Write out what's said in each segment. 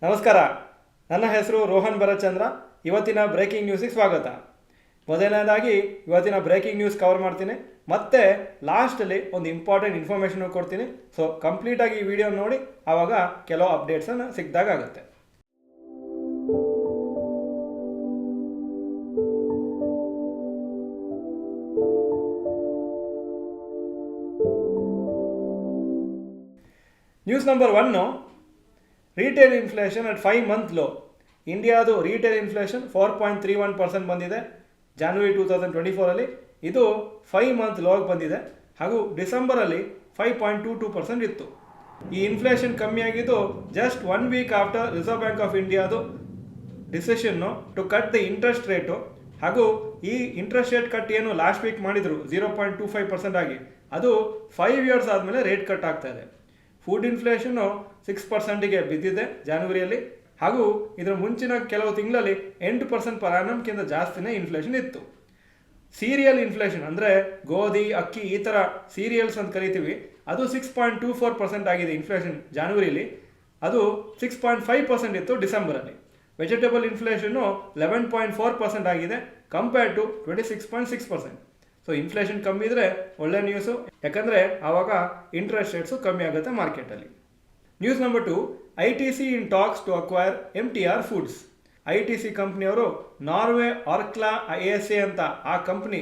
ನಮಸ್ಕಾರ. ನನ್ನ ಹೆಸರು ರೋಹನ್ ಭರತ್ಚಂದ್ರ. ಇವತ್ತಿನ ಬ್ರೇಕಿಂಗ್ ನ್ಯೂಸಿಗೆ ಸ್ವಾಗತ. ಮೊದಲನೇದಾಗಿ ಇವತ್ತಿನ ಬ್ರೇಕಿಂಗ್ ನ್ಯೂಸ್ ಕವರ್ ಮಾಡ್ತೀನಿ, ಮತ್ತೆ ಲಾಸ್ಟಲ್ಲಿ ಒಂದು ಇಂಪಾರ್ಟೆಂಟ್ ಇನ್ಫಾರ್ಮೇಷನ್ ಕೊಡ್ತೀನಿ. ಸೊ ಕಂಪ್ಲೀಟಾಗಿ ಈ ವಿಡಿಯೋ ನೋಡಿ, ಆವಾಗ ಕೆಲವು ಅಪ್ಡೇಟ್ಸನ್ನು ಸಿಕ್ಕಿದಾಗುತ್ತೆ. News number 1, retail inflation at 5-month low. ಇಂಡಿಯಾದು ರಿಟೇಲ್ ಇನ್ಫ್ಲೇಷನ್ 4.31% ಬಂದಿದೆ ಜಾನ್ವರಿ 2024. ಇದು 5-month ಲೋಗೆ ಬಂದಿದೆ. ಹಾಗೂ ಡಿಸೆಂಬರಲ್ಲಿ 5.22% ಇತ್ತು. ಈ ಇನ್ಫ್ಲೇಷನ್ ಕಮ್ಮಿಯಾಗಿದ್ದು just 1 week after reserve bank of ಇಂಡಿಯಾದು decision to cut the interest rate. ಹಾಗೂ ಈ ಇಂಟ್ರೆಸ್ಟ್ ರೇಟ್ ಕಟ್ ಏನು ಲಾಸ್ಟ್ ವೀಕ್ ಮಾಡಿದರು 0.25% ಆಗಿ, ಅದು 5 years ಆದಮೇಲೆ ರೇಟ್ ಕಟ್ ಆಗ್ತಾ ಇದೆ. ಫುಡ್ ಇನ್ಫ್ಲೇಷನ್ನು 6%ಗೆ ಬಿದ್ದಿದೆ ಜಾನ್ವರಿಯಲ್ಲಿ. ಹಾಗೂ ಇದರ ಮುಂಚಿನ ಕೆಲವು ತಿಂಗಳಲ್ಲಿ 8% ಪರ್ ಆ್ಯನಮ್ಗಿಂತ ಜಾಸ್ತಿನೇ ಇನ್ಫ್ಲೇಷನ್ ಇತ್ತು. ಸೀರಿಯಲ್ ಇನ್ಫ್ಲೇಷನ್ ಅಂದರೆ ಗೋಧಿ, ಅಕ್ಕಿ, ಈ ಥರ ಸೀರಿಯಲ್ಸ್ ಅಂತ ಕರಿತೀವಿ, ಅದು 6.24% ಆಗಿದೆ ಇನ್ಫ್ಲೇಷನ್ ಜಾನ್ವರಿಯಲ್ಲಿ. ಅದು 6.5% ಇತ್ತು ಡಿಸೆಂಬರಲ್ಲಿ. ವೆಜಿಟೇಬಲ್ ಇನ್ಫ್ಲೇಷನ್ನು 11.4% ಆಗಿದೆ ಕಂಪೇರ್ಡ್ ಟು 26.6%. ಸೊ ಇನ್ಫ್ಲೇಷನ್ ಕಮ್ಮಿ ಇದ್ದರೆ ಒಳ್ಳೆ ನ್ಯೂಸು, ಯಾಕಂದರೆ ಆವಾಗ ಇಂಟ್ರೆಸ್ಟ್ ರೇಟ್ಸು ಕಮ್ಮಿ ಆಗುತ್ತೆ ಮಾರ್ಕೆಟಲ್ಲಿ. News number 2, ITC in talks to acquire MTR foods. ITC ಕಂಪ್ನಿಯವರು ನಾರ್ವೆ ಆರ್ಕ್ಲಾ ASA ಅಂತ ಆ ಕಂಪ್ನಿ,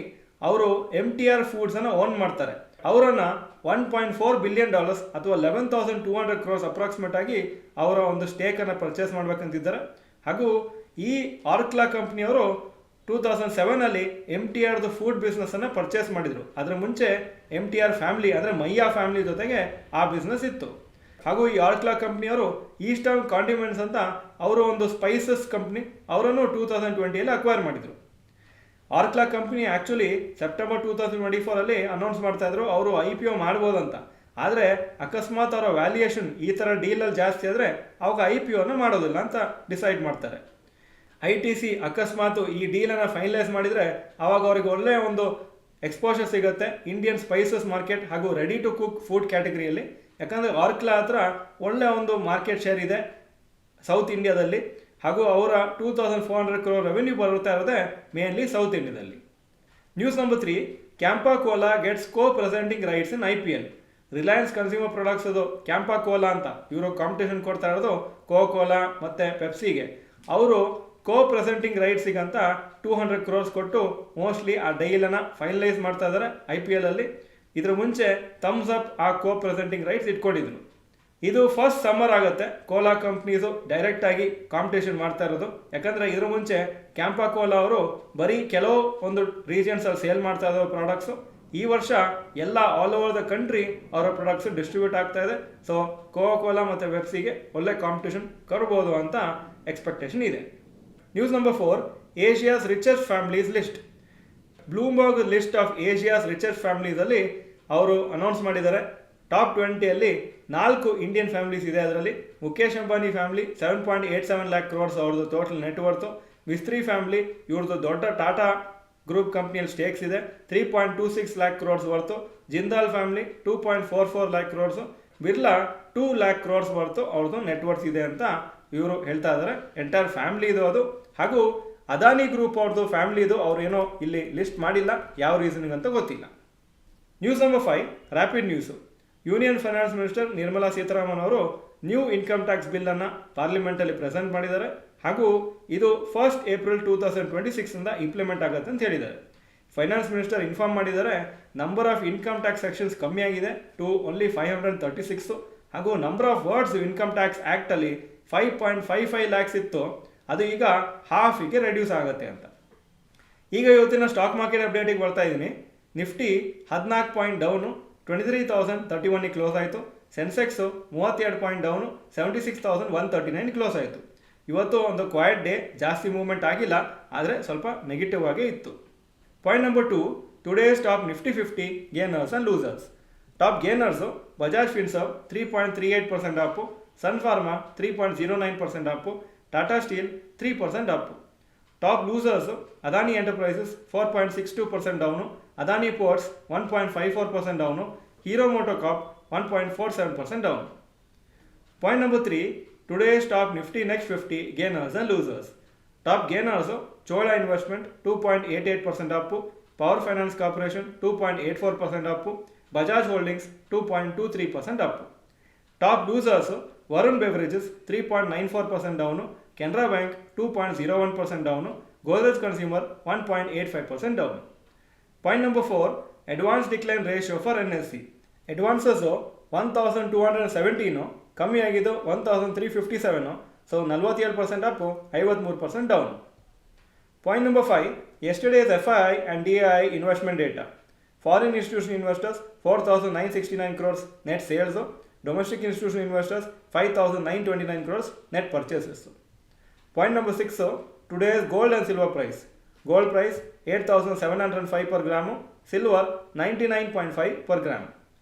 ಅವರು MTR ಫುಡ್ಸನ್ನು ಓನ್ ಮಾಡ್ತಾರೆ. ಅವರನ್ನು $1.4 billion ಅಥವಾ 11,200 crores ಅಪ್ರಾಕ್ಸಿಮೇಟ್ ಆಗಿ ಅವರ ಒಂದು ಸ್ಟೇಕನ್ನು ಪರ್ಚೇಸ್ ಮಾಡಬೇಕಂತಿದ್ದಾರೆ. ಹಾಗೂ ಈ ಆರ್ಕ್ಲಾ ಕಂಪ್ನಿಯವರು 2007 MTRದು ಫುಡ್ ಬಿಸ್ನೆಸ್ಸನ್ನು ಪರ್ಚೇಸ್ ಮಾಡಿದರು. ಅದರ ಮುಂಚೆ MTR ಫ್ಯಾಮಿಲಿ ಅಂದರೆ ಮಯ್ಯ ಫ್ಯಾಮಿಲಿ ಜೊತೆಗೆ ಆ ಬಿಸ್ನೆಸ್ ಇತ್ತು. ಹಾಗೂ ಈ ಆರ್ಕ್ಲಾ ಕಂಪ್ನಿಯವರು ಈಸ್ಟರ್ನ್ ಕಾಂಡಿಮೆಂಟ್ಸ್ ಅಂತ ಅವರು ಒಂದು ಸ್ಪೈಸಸ್ ಕಂಪ್ನಿ, ಅವರನ್ನು 2020 ಅಕ್ವೈರ್ ಮಾಡಿದರು. ಆರ್ಕ್ಲಾ ಕಂಪ್ನಿ ಆ್ಯಕ್ಚುಲಿ ಸೆಪ್ಟೆಂಬರ್ 2024 ಅನೌನ್ಸ್ ಮಾಡ್ತಾಯಿದ್ರು ಅವರು IPO ಮಾಡ್ಬೋದಂತ. ಆದರೆ ಅಕಸ್ಮಾತ್ ಅವರ ವ್ಯಾಲ್ಯೂಯೇಷನ್ ಈ ಥರ ಡೀಲಲ್ಲಿ ಜಾಸ್ತಿ ಆದರೆ ಅವಾಗ IPOನ ಮಾಡೋದಿಲ್ಲ ಅಂತ ಡಿಸೈಡ್ ಮಾಡ್ತಾರೆ. ITC ಅಕಸ್ಮಾತ್ ಈ ಡೀಲನ್ನು ಫೈನಲೈಸ್ ಮಾಡಿದರೆ ಆವಾಗ ಅವ್ರಿಗೆ ಒಳ್ಳೆಯ ಒಂದು ಎಕ್ಸ್ಪೋಷರ್ ಸಿಗುತ್ತೆ ಇಂಡಿಯನ್ ಸ್ಪೈಸಸ್ ಮಾರ್ಕೆಟ್ ಹಾಗೂ ರೆಡಿ ಟು ಕುಕ್ ಫುಡ್ ಕ್ಯಾಟಗರಿಯಲ್ಲಿ. ಯಾಕಂದರೆ ಆರ್ಕ್ಲಾ ಹತ್ರ ಒಳ್ಳೆಯ ಒಂದು ಮಾರ್ಕೆಟ್ ಶೇರ್ ಇದೆ ಸೌತ್ ಇಂಡಿಯಾದಲ್ಲಿ. ಹಾಗೂ ಅವರ 2,400 crore ರೆವೆನ್ಯೂ ಬರುತ್ತಾ ಇರೋದೇ ಮೇನ್ಲಿ ಸೌತ್ ಇಂಡಿಯಾದಲ್ಲಿ. News number 3, CAMPA Cola gets presenting rights ಇನ್ IPL. ರಿಲಯನ್ಸ್ ಕನ್ಸ್ಯೂಮರ್ ಪ್ರಾಡಕ್ಟ್ಸ್ ಅದು ಕ್ಯಾಂಪಾ ಕೋಲಾ ಅಂತ ಇವರು ಕಾಂಪಿಟೇಷನ್ ಕೊಡ್ತಾ ಇರೋದು ಕೋಲಾ ಮತ್ತು ಪೆಪ್ಸಿಗೆ. ಅವರು ಪ್ರೆಸೆಂಟಿಂಗ್ ರೈಟ್ಸಿಗಂತ 200 crores ಕೊಟ್ಟು ಮೋಸ್ಟ್ಲಿ ಆ ಡೀಲನ್ನು ಫೈನಲೈಸ್ ಮಾಡ್ತಾ ಇದ್ದಾರೆ IPLಲ್ಲಿ. ಇದರ ಮುಂಚೆ ಥಮ್ಸ್ ಅಪ್ ಆ ಪ್ರೆಸೆಂಟಿಂಗ್ ರೈಟ್ಸ್ ಇಟ್ಕೊಂಡಿದ್ರು. ಇದು ಫಸ್ಟ್ ಸಮ್ಮರ್ ಆಗುತ್ತೆ ಕೋಲಾ ಕಂಪ್ನೀಸು ಡೈರೆಕ್ಟಾಗಿ ಕಾಂಪಿಟೇಷನ್ ಮಾಡ್ತಾ ಇರೋದು. ಯಾಕಂದರೆ ಇದರ ಮುಂಚೆ ಕ್ಯಾಂಪಾ ಕೋಲಾ ಅವರು ಬರೀ ಕೆಲವು ಒಂದು ರೀಜನ್ಸಲ್ಲಿ ಸೇಲ್ ಮಾಡ್ತಾ ಇರೋ ಪ್ರಾಡಕ್ಟ್ಸು. ಈ ವರ್ಷ ಎಲ್ಲ ಆಲ್ ಓವರ್ ದ ಕಂಟ್ರಿ ಅವರ ಪ್ರಾಡಕ್ಟ್ಸು ಡಿಸ್ಟ್ರಿಬ್ಯೂಟ್ ಆಗ್ತಾ ಇದೆ. ಸೊ ಕೋಲಾ ಮತ್ತು ಪೆಪ್ಸಿಗೆ ಒಳ್ಳೆ ಕಾಂಪಿಟೇಷನ್ ಕೊಡ್ಬೋದು ಅಂತ ಎಕ್ಸ್ಪೆಕ್ಟೇಷನ್ ಇದೆ. News number 4, Asia's richest families list. Bloomberg list of Asia's richest ಫ್ಯಾಮಿಲೀಸಲ್ಲಿ ಅವರು ಅನೌನ್ಸ್ ಮಾಡಿದ್ದಾರೆ. ಟಾಪ್ 20 4 ಇಂಡಿಯನ್ ಫ್ಯಾಮಿಲೀಸ್ ಇದೆ. ಅದರಲ್ಲಿ Mukesh Ambani family 7.87 lakh crores ಅವ್ರದ್ದು ಟೋಟಲ್ ನೆಟ್ವರ್ತು. ಮಿಸ್ತ್ರಿ ಫ್ಯಾಮಿಲಿ ಇವ್ರದ್ದು ದೊಡ್ಡ ಟಾಟಾ ಗ್ರೂಪ್ ಕಂಪ್ನಿಯಲ್ಲಿ ಸ್ಟೇಕ್ಸ್ ಇದೆ 3.26 lakh crores worth. Jindal family 2.44 lakh crores. Birla 2 lakh crores worth ಅವ್ರದ್ದು ನೆಟ್ವರ್ತ್ ಇದೆ ಅಂತ ಇವರು ಹೇಳ್ತಾ ಇದ್ದಾರೆ. ಎಂಟೈರ್ ಫ್ಯಾಮಿಲಿ ಇದು ಅದು. ಹಾಗೂ ಅದಾನಿ ಗ್ರೂಪ್ ಅವ್ರದ್ದು ಫ್ಯಾಮಿಲಿ ಇದು, ಅವ್ರು ಏನೋ ಇಲ್ಲಿ ಲಿಸ್ಟ್ ಮಾಡಿಲ್ಲ, ಯಾವ ರೀಸನ್ಗೆ ಅಂತ ಗೊತ್ತಿಲ್ಲ. News number 5, rapid news. Union finance minister Nirmala Sitharaman ಅವರು ನ್ಯೂ ಇನ್ಕಮ್ ಟ್ಯಾಕ್ಸ್ ಬಿಲ್ಲನ್ನು ಪಾರ್ಲಿಮೆಂಟಲ್ಲಿ ಪ್ರೆಸೆಂಟ್ ಮಾಡಿದ್ದಾರೆ. ಹಾಗೂ ಇದು 1st April 2026 ಇಂಪ್ಲಿಮೆಂಟ್ ಆಗುತ್ತೆ ಅಂತ ಹೇಳಿದ್ದಾರೆ. ಫೈನಾನ್ಸ್ ಮಿನಿಸ್ಟರ್ ಇನ್ಫಾರ್ಮ್ ಮಾಡಿದ್ದಾರೆ number of income tax sections ಕಮ್ಮಿ ಆಗಿದೆ ಟು ಓನ್ಲಿ 536. ಹಾಗೂ number of words income tax ಆ್ಯಕ್ಟಲ್ಲಿ 5.55 lakhs ಇತ್ತು, ಅದು ಈಗ ಹಾಫಿಗೆ ರೆಡ್ಯೂಸ್ ಆಗುತ್ತೆ ಅಂತ. ಈಗ ಇವತ್ತಿನ ಸ್ಟಾಕ್ ಮಾರ್ಕೆಟ್ ಅಪ್ಡೇಟಿಗೆ ಬರ್ತಾ ಇದ್ದೀನಿ. ನಿಫ್ಟಿ 14 ಪಾಯಿಂಟ್ ಡೌನು 23,031 ಕ್ಲೋಸ್ ಆಯಿತು. ಸೆನ್ಸೆಕ್ಸು 32 ಪಾಯಿಂಟ್ ಡೌನು 76,139 ಕ್ಲೋಸ್ ಆಯಿತು. ಇವತ್ತು ಒಂದು ಕ್ವೈಟ್ ಡೇ, ಜಾಸ್ತಿ ಮೂವ್ಮೆಂಟ್ ಆಗಿಲ್ಲ, ಆದರೆ ಸ್ವಲ್ಪ ನೆಗೆಟಿವ್ ಆಗೇ ಇತ್ತು. Point number 2, today's top Nifty 50 gainers and losers. Top gainers Bajaj Finserv 3.38% up, Sun Pharma 3.09% up, Tata Steel 3% up. Top losers Adani Enterprises 4.62% down, Adani Ports 1.54% down, Hero MotoCorp 1.47% down. Point number 3, Today's top Nifty Next 50 gainers and losers. Top gainers Chola Investment 2.88% up, Power Finance Corporation 2.84% up, Bajaj Holdings 2.23% up. Top losers Varun Beverages 3.94% down, Canara Bank 2.01% down, Godrej Consumer 1.85% down. Point number 4, advance decline ratio for NSE. Advances 1217 ಕಮ್ಮಿ ಆಗಿದ್ದು 1357, so 47% up, 53% down. Point number 5, yesterday's FII and DII investment data. Foreign institutional investors 4,969 crores net sales, domestic institutional investors 5,929 crores net purchases. Point number 6, today's gold and silver price. Gold price 8,705 per gram, silver 99.5 per gram.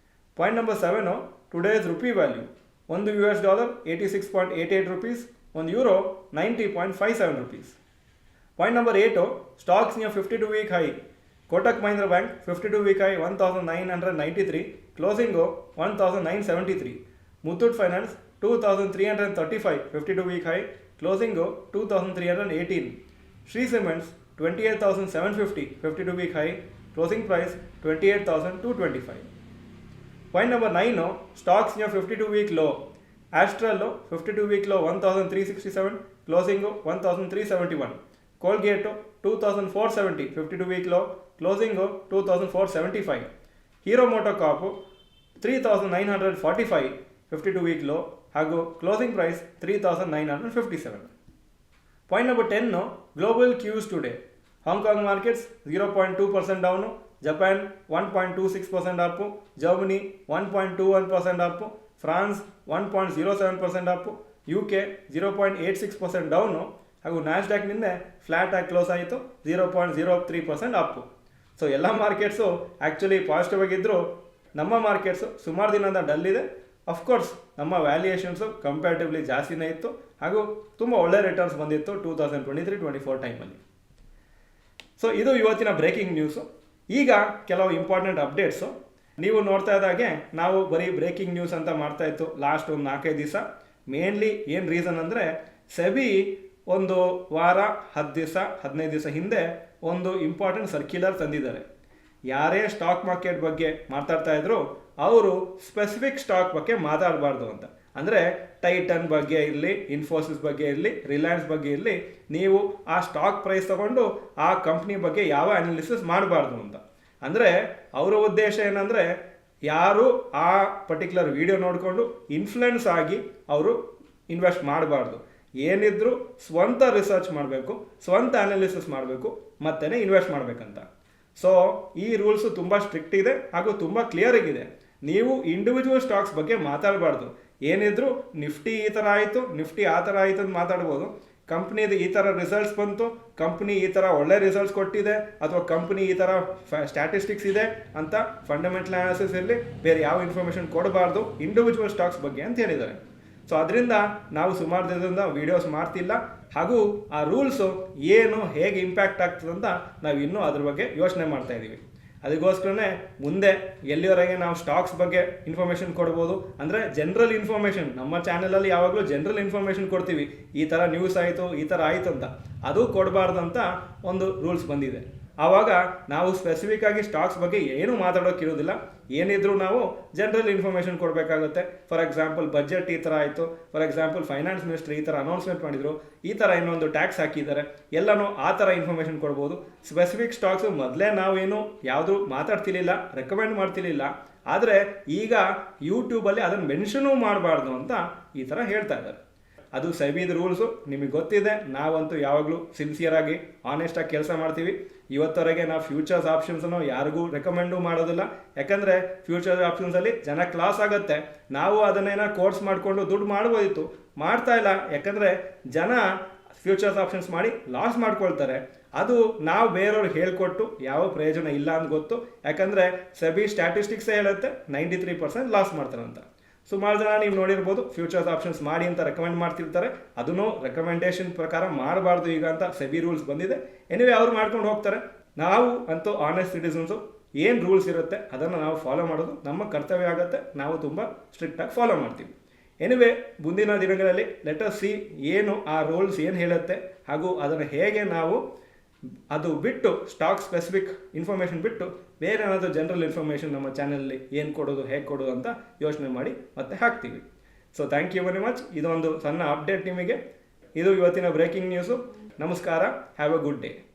Point number 7, today's rupee value. ಒಂದು US dollar 86.88 rupees, ಒಂದು euro 90.57 rupees. Point number 8, stocks near 52-week high. Kotak Mahindra Bank 52-week high 1,993, closing 1,973. Muthoot Finance 2,335, 52-week high, closing 2,318. Shree Cements 28,750, 52-week high, closing price 28,225. Point number 9, stocks near 52-week low. Astral 52-week low 1,367, closing 1,371. Colgate 2,470, 52-week low, closing 2,475. Hero MotoCorp 3,945, 52-week low, ಹಾಗೂ closing price 3,957. Point number 10, global cues today. Hong Kong markets 0.2% down, Japan 1.26% up, Germany 1.21% up, France 1.07% up, UK 0.86% down, ಹಾಗೂ Nasdaq ನಿನ್ನೆ flat ಆಗಿ close ಆಯಿತು 0.03% up. So ಎಲ್ಲ markets actually positive ಆಗಿದ್ದರು, ನಮ್ಮ markets ಸುಮಾರು ದಿನದಿಂದ ಡಲ್ ಇದೆ. ಅಫ್ಕೋರ್ಸ್ ನಮ್ಮ ವ್ಯಾಲ್ಯೂಯೇಷನ್ಸು ಕಂಪ್ಯಾರಿಟಿವ್ಲಿ ಜಾಸ್ತಿನೇ ಇತ್ತು, ಹಾಗೂ ತುಂಬ ಒಳ್ಳೆ ರಿಟರ್ನ್ಸ್ ಬಂದಿತ್ತು 2023-24 ಟೈಮಲ್ಲಿ. ಸೊ ಇದು ಇವತ್ತಿನ ಬ್ರೇಕಿಂಗ್ ನ್ಯೂಸು. ಈಗ ಕೆಲವು ಇಂಪಾರ್ಟೆಂಟ್ ಅಪ್ಡೇಟ್ಸು. ನೀವು ನೋಡ್ತಾ ಇದ್ದಾಗೆ ನಾವು ಬರೀ ಬ್ರೇಕಿಂಗ್ ನ್ಯೂಸ್ ಅಂತ ಮಾಡ್ತಾಯಿತ್ತು ಲಾಸ್ಟ್ ಒಂದು 4-5 ದಿವಸ. ಮೇನ್ಲಿ ಏನು ರೀಸನ್ ಅಂದರೆ, ಸೆಬಿ ಒಂದು ವಾರ 10 ದಿವಸ 15 ದಿವಸ ಹಿಂದೆ ಒಂದು ಇಂಪಾರ್ಟೆಂಟ್ ಸರ್ಕ್ಯುಲರ್ ತಂದಿದ್ದಾರೆ. ಯಾರೇ ಸ್ಟಾಕ್ ಮಾರ್ಕೆಟ್ ಬಗ್ಗೆ ಮಾತಾಡ್ತಾ ಇದ್ರು ಅವರು ಸ್ಪೆಸಿಫಿಕ್ ಸ್ಟಾಕ್ ಬಗ್ಗೆ ಮಾತಾಡಬಾರ್ದು ಅಂತ. ಅಂದರೆ ಟೈಟನ್ ಬಗ್ಗೆ ಇರಲಿ, ಇನ್ಫೋಸಿಸ್ ಬಗ್ಗೆ ಇರಲಿ, ರಿಲಯನ್ಸ್ ಬಗ್ಗೆ ಇರಲಿ, ನೀವು ಆ ಸ್ಟಾಕ್ ಪ್ರೈಸ್ ತಗೊಂಡು ಆ ಕಂಪ್ನಿ ಬಗ್ಗೆ ಯಾವ ಅನಾಲಿಸಿಸ್ ಮಾಡಬಾರ್ದು ಅಂತ. ಅಂದರೆ ಅವರ ಉದ್ದೇಶ ಏನಂದರೆ, ಯಾರು ಆ ಪರ್ಟಿಕ್ಯುಲರ್ ವಿಡಿಯೋ ನೋಡಿಕೊಂಡು ಇನ್ಫ್ಲುಯೆನ್ಸ್ ಆಗಿ ಅವರು ಇನ್ವೆಸ್ಟ್ ಮಾಡಬಾರ್ದು. ಏನಿದ್ರು ಸ್ವಂತ ರಿಸರ್ಚ್ ಮಾಡಬೇಕು, ಸ್ವಂತ ಅನಾಲಿಸಿಸ್ ಮಾಡಬೇಕು, ಮತ್ತೇ ಇನ್ವೆಸ್ಟ್ ಮಾಡಬೇಕಂತ. ಸೊ ಈ ರೂಲ್ಸು ತುಂಬ ಸ್ಟ್ರಿಕ್ಟ್ ಇದೆ ಹಾಗೂ ತುಂಬ ಕ್ಲಿಯರ್ ಆಗಿದೆ. ನೀವು ಇಂಡಿವಿಜುವಲ್ ಸ್ಟಾಕ್ಸ್ ಬಗ್ಗೆ ಮಾತಾಡಬಾರ್ದು. ಏನಿದ್ರು ನಿಫ್ಟಿ ಈ ಥರ ಆಯಿತು, ನಿಫ್ಟಿ ಆ ಥರ ಆಯಿತು ಅಂತ ಮಾತಾಡ್ಬೋದು. ಕಂಪ್ನಿದು ಈ ಥರ ರಿಸಲ್ಟ್ಸ್ ಬಂತು, ಕಂಪ್ನಿ ಈ ಥರ ಒಳ್ಳೆ ರಿಸಲ್ಟ್ಸ್ ಕೊಟ್ಟಿದೆ, ಅಥವಾ ಕಂಪ್ನಿ ಈ ಥರ ಸ್ಟ್ಯಾಟಿಸ್ಟಿಕ್ಸ್ ಇದೆ ಅಂತ ಫಂಡಮೆಂಟಲ್ ಅನಾಲಿಸಿಸ್ ಇರಲಿ, ಬೇರೆ ಯಾವ ಇನ್ಫಾರ್ಮೇಷನ್ ಕೊಡಬಾರ್ದು ಇಂಡಿವಿಜುವಲ್ ಸ್ಟಾಕ್ಸ್ ಬಗ್ಗೆ ಅಂತ ಹೇಳಿದ್ದಾರೆ. ಸೊ ಅದರಿಂದ ನಾವು ಸುಮಾರು ದಿನದಿಂದ ವೀಡಿಯೋಸ್ ಮಾಡ್ತಿಲ್ಲ, ಹಾಗೂ ಆ ರೂಲ್ಸು ಏನು ಹೇಗೆ ಇಂಪ್ಯಾಕ್ಟ್ ಆಗ್ತದೆ ಅಂತ ನಾವು ಇನ್ನೂ ಅದ್ರ ಬಗ್ಗೆ ಯೋಚನೆ ಮಾಡ್ತಾ ಇದ್ದೀವಿ. ಅದಕ್ಕೋಸ್ಕರನೇ ಮುಂದೆ ಎಲ್ಲಿವರೆಗೆ ನಾವು ಸ್ಟಾಕ್ಸ್ ಬಗ್ಗೆ ಇನ್ಫಾರ್ಮೇಷನ್ ಕೊಡ್ಬೋದು ಅಂದರೆ ಜನರಲ್ ಇನ್ಫಾರ್ಮೇಷನ್, ನಮ್ಮ ಚಾನಲಲ್ಲಿ ಯಾವಾಗಲೂ ಜನರಲ್ ಇನ್ಫಾರ್ಮೇಷನ್ ಕೊಡ್ತೀವಿ. ಈ ಥರ ನ್ಯೂಸ್ ಆಯಿತು, ಈ ಥರ ಆಯಿತು ಅಂತ, ಅದು ಕೊಡಬಾರ್ದಂತ ಒಂದು ರೂಲ್ಸ್ ಬಂದಿದೆ. ಆವಾಗ ನಾವು ಸ್ಪೆಸಿಫಿಕ್ ಆಗಿ ಸ್ಟಾಕ್ಸ್ ಬಗ್ಗೆ ಏನು ಮಾತಾಡೋಕ್ಕಿರೋದಿಲ್ಲ. ಏನಿದ್ರು ನಾವು ಜನರಲ್ ಇನ್ಫಾರ್ಮೇಷನ್ ಕೊಡಬೇಕಾಗುತ್ತೆ. ಫಾರ್ ಎಕ್ಸಾಂಪಲ್ ಬಜೆಟ್ ಈ ಥರ ಆಯಿತು, ಫಾರ್ ಎಕ್ಸಾಂಪಲ್ ಫೈನಾನ್ಸ್ ಮಿನಿಸ್ಟ್ರಿ ಈ ಥರ ಅನೌನ್ಸ್ಮೆಂಟ್ ಮಾಡಿದರು, ಈ ಥರ ಇನ್ನೊಂದು ಟ್ಯಾಕ್ಸ್ ಹಾಕಿದ್ದಾರೆ, ಎಲ್ಲನೂ ಆ ಥರ ಇನ್ಫಾರ್ಮೇಷನ್ ಕೊಡ್ಬೋದು. ಸ್ಪೆಸಿಫಿಕ್ ಸ್ಟಾಕ್ಸು ಮೊದಲೇ ನಾವೇನು ಯಾವುದೂ ಮಾತಾಡ್ತಿರ್ಲಿಲ್ಲ, ರೆಕಮೆಂಡ್ ಮಾಡ್ತಿರ್ಲಿಲ್ಲ. ಆದರೆ ಈಗ ಯೂಟ್ಯೂಬಲ್ಲಿ ಅದನ್ನು ಮೆನ್ಷನೂ ಮಾಡಬಾರ್ದು ಅಂತ ಈ ಥರ ಹೇಳ್ತಾ ಇದ್ದಾರೆ. ಅದು ಸೆಬಿದ ರೂಲ್ಸು, ನಿಮಗೆ ಗೊತ್ತಿದೆ. ನಾವಂತೂ ಯಾವಾಗಲೂ ಸಿನ್ಸಿಯರಾಗಿ ಆನೆಸ್ಟಾಗಿ ಕೆಲಸ ಮಾಡ್ತೀವಿ. ಇವತ್ತವರೆಗೆ ನಾವು ಫ್ಯೂಚರ್ಸ್ ಆಪ್ಷನ್ಸನ್ನು ಯಾರಿಗೂ ರೆಕಮೆಂಡು ಮಾಡೋದಿಲ್ಲ. ಯಾಕಂದರೆ ಫ್ಯೂಚರ್ಸ್ ಆಪ್ಷನ್ಸಲ್ಲಿ ಜನ ಕ್ಲಾಸ್ ಆಗುತ್ತೆ. ನಾವು ಅದನ್ನೇನೋ ಕೋರ್ಸ್ ಮಾಡಿಕೊಂಡು ದುಡ್ಡು ಮಾಡ್ಬೋದಿತ್ತು, ಮಾಡ್ತಾ ಇಲ್ಲ. ಯಾಕಂದರೆ ಜನ ಫ್ಯೂಚರ್ಸ್ ಆಪ್ಷನ್ಸ್ ಮಾಡಿ ಲಾಸ್ ಮಾಡ್ಕೊಳ್ತಾರೆ. ಅದು ನಾವು ಬೇರೆಯವ್ರಿಗೆ ಹೇಳ್ಕೊಟ್ಟು ಯಾವ ಪ್ರಯೋಜನ ಇಲ್ಲ ಅಂತ ಗೊತ್ತು. ಯಾಕಂದರೆ ಸೆಬಿ ಸ್ಟ್ಯಾಟಿಸ್ಟಿಕ್ಸೇ ಹೇಳುತ್ತೆ 93% ಲಾಸ್ ಮಾಡ್ತಾರಂತ. ಸುಮಾರು ಜನ ನೀವು ನೋಡಿರ್ಬೋದು, ಫ್ಯೂಚರ್ಸ್ ಆಪ್ಷನ್ಸ್ ಮಾಡಿ ಅಂತ ರೆಕಮೆಂಡ್ ಮಾಡ್ತಿರ್ತಾರೆ. ಅದನ್ನು ರೆಕಮೆಂಡೇಶನ್ ಪ್ರಕಾರ ಮಾಡಬಾರ್ದು ಈಗ ಅಂತ ಸೆಬಿ ರೂಲ್ಸ್ ಬಂದಿದೆ. ಎನಿವೆ ಅವ್ರು ಮಾಡ್ಕೊಂಡು ಹೋಗ್ತಾರೆ. ನಾವು ಅಂತೂ ಆನೆಸ್ಟ್ ಸಿಟಿಸನ್ಸು, ಏನು ರೂಲ್ಸ್ ಇರುತ್ತೆ ಅದನ್ನು ನಾವು ಫಾಲೋ ಮಾಡೋದು ನಮ್ಮ ಕರ್ತವ್ಯ ಆಗುತ್ತೆ. ನಾವು ತುಂಬ ಸ್ಟ್ರಿಕ್ಟಾಗಿ ಫಾಲೋ ಮಾಡ್ತೀವಿ. ಎನಿವೆ ಮುಂದಿನ ದಿನಗಳಲ್ಲಿ ಲೆಟಸ್ ಸಿ ಏನು ಆ ರೂಲ್ಸ್ ಏನು ಹೇಳುತ್ತೆ ಹಾಗೂ ಅದನ್ನು ಹೇಗೆ ನಾವು ಅದು ಬಿಟ್ಟು ಸ್ಟಾಕ್ ಸ್ಪೆಸಿಫಿಕ್ ಇನ್ಫಾರ್ಮೇಷನ್ ಬಿಟ್ಟು ಬೇರೆ ಏನಾದರೂ ಜನರಲ್ ಇನ್ಫಾರ್ಮೇಷನ್ ನಮ್ಮ ಚಾನಲಲ್ಲಿ ಏನು ಕೊಡೋದು ಹೇಗೆ ಕೊಡೋದು ಅಂತ ಯೋಚನೆ ಮಾಡಿ ಮತ್ತೆ ಹಾಕ್ತೀವಿ. So thank you very much. ಇದೊಂದು ಸಣ್ಣ ಅಪ್ಡೇಟ್ ನಿಮಗೆ. ಇದು ಇವತ್ತಿನ ಬ್ರೇಕಿಂಗ್ ನ್ಯೂಸು. ನಮಸ್ಕಾರ. Have a good day.